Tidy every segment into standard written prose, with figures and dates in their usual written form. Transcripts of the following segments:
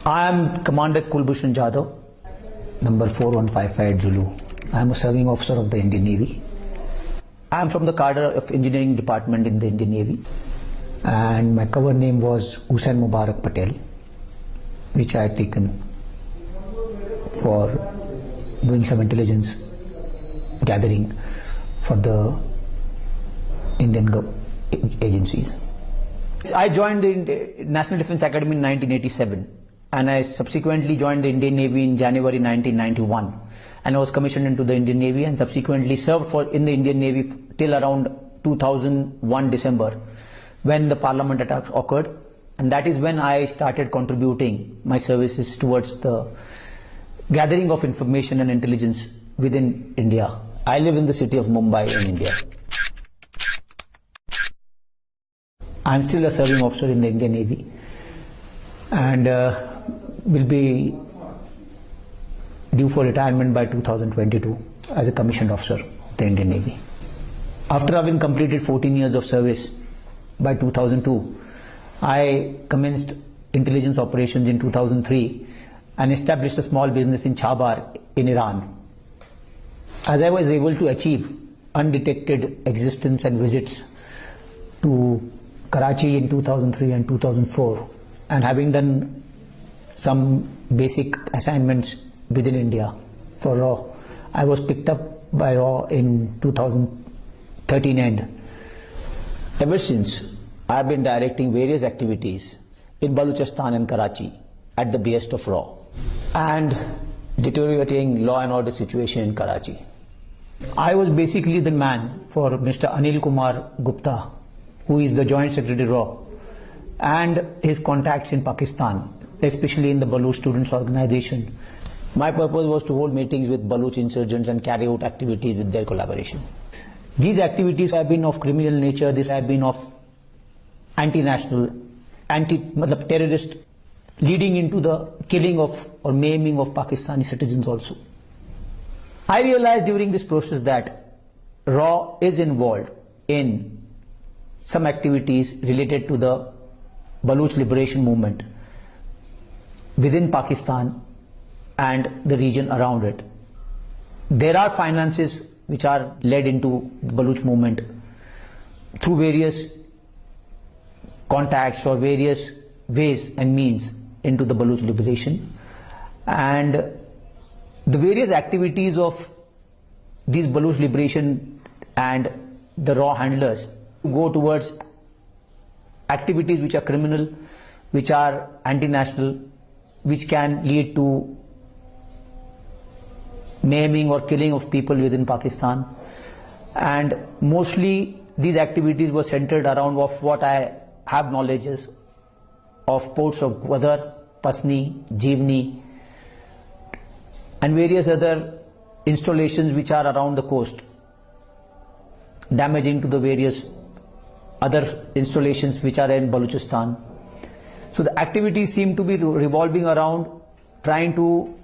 I am Commander Kulbhushan Jadhav, number 4155 Zulu. I am a serving officer of the Indian Navy. I am from the cadre of engineering department in the Indian Navy, and my cover name was Hussain Mubarak Patel, which I had taken for doing some intelligence gathering for the Indian agencies. I joined the National Defence Academy in 1987, and I subsequently joined the Indian Navy in January 1991, and I was commissioned into the Indian Navy and subsequently served in the Indian Navy till around 2001 December, when the Parliament attack occurred, and that is when I started contributing my services towards the gathering of information and intelligence within India. I live in the city of Mumbai in India. I am still a serving officer in the Indian Navy, and will be due for retirement by 2022 as a commissioned officer of the Indian Navy. After having completed 14 years of service by 2002, I commenced intelligence operations in 2003 and established a small business in Chabar in Iran. As I was able to achieve undetected existence and visits to Karachi in 2003 and 2004, and having done some basic assignments within India for RAW, I was picked up by RAW in 2013 end. Ever since, I have been directing various activities in Balochistan and Karachi at the behest of RAW, and deteriorating law and order situation in Karachi. I was basically the man for Mr. Anil Kumar Gupta, who is the Joint Secretary RAW, and his contacts in Pakistan, especially in the Baloch Students Organization. My purpose was to hold meetings with Baloch insurgents and carry out activities with their collaboration. These activities have been of criminal nature, these have been of anti-national, terrorist, leading into the killing of or maiming of Pakistani citizens also. I realized during this process that RAW is involved in some activities related to the Baloch liberation movement within Pakistan and the region around it. There are finances which are led into the Baloch movement through various contacts or various ways and means into the Baloch liberation, and the various activities of these Baloch liberation and the RAW handlers go towards activities which are criminal, which are anti-national, which can lead to maiming or killing of people within Pakistan. And mostly these activities were centered around of what I have knowledge is of ports of Gwadar, Pasni, Jivni, and various other installations which are around the coast, damaging to the various other installations which are in Balochistan. So the activities seem to be revolving around trying to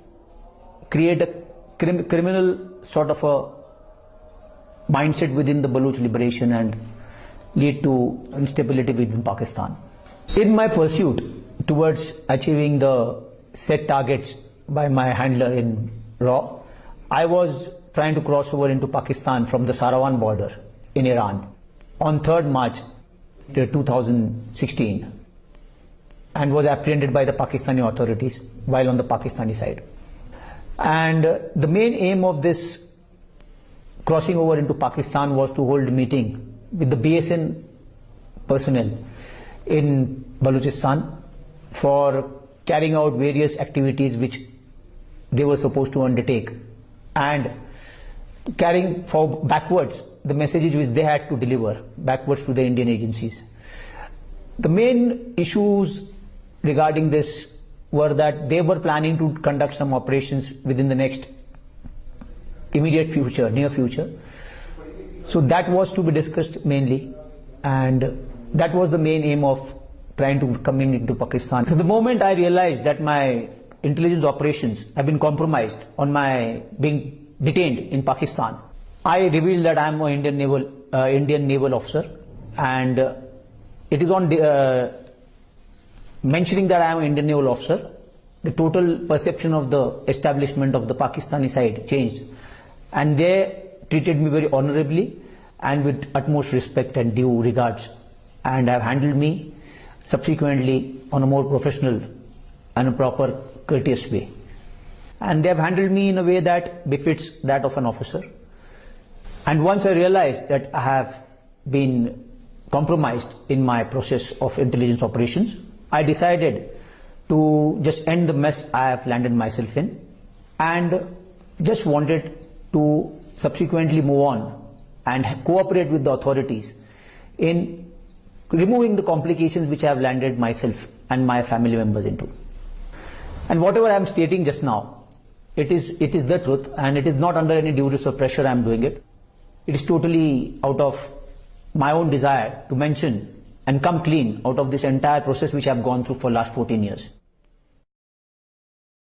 create a criminal sort of a mindset within the Baloch liberation and lead to instability within Pakistan. In my pursuit towards achieving the set targets by my handler in RAW, I was trying to cross over into Pakistan from the Sarawan border in Iran on 3rd March 2016, and was apprehended by the Pakistani authorities while on the Pakistani side. And the main aim of this crossing over into Pakistan was to hold a meeting with the BSN personnel in Balochistan for carrying out various activities which they were supposed to undertake, and carrying for backwards the messages which they had to deliver backwards to the Indian agencies. The main issues regarding this were that they were planning to conduct some operations within the next immediate future, near future. So that was to be discussed mainly, and that was the main aim of trying to come into Pakistan. So the moment I realized that my intelligence operations have been compromised on my being detained in Pakistan, I revealed that I am an Indian naval officer, and it is on mentioning that I am an Indian naval officer, the total perception of the establishment of the Pakistani side changed, and they treated me very honorably and with utmost respect and due regards, and have handled me subsequently on a more professional and a proper courteous way. And they have handled me in a way that befits that of an officer. And once I realized that I have been compromised in my process of intelligence operations, I decided to just end the mess I have landed myself in, and just wanted to subsequently move on and cooperate with the authorities in removing the complications which I have landed myself and my family members into. And whatever I am stating just now, it is the truth, and it is not under any duress or pressure I am doing it. It is totally out of my own desire to mention and come clean out of this entire process which I have gone through for the last 14 years.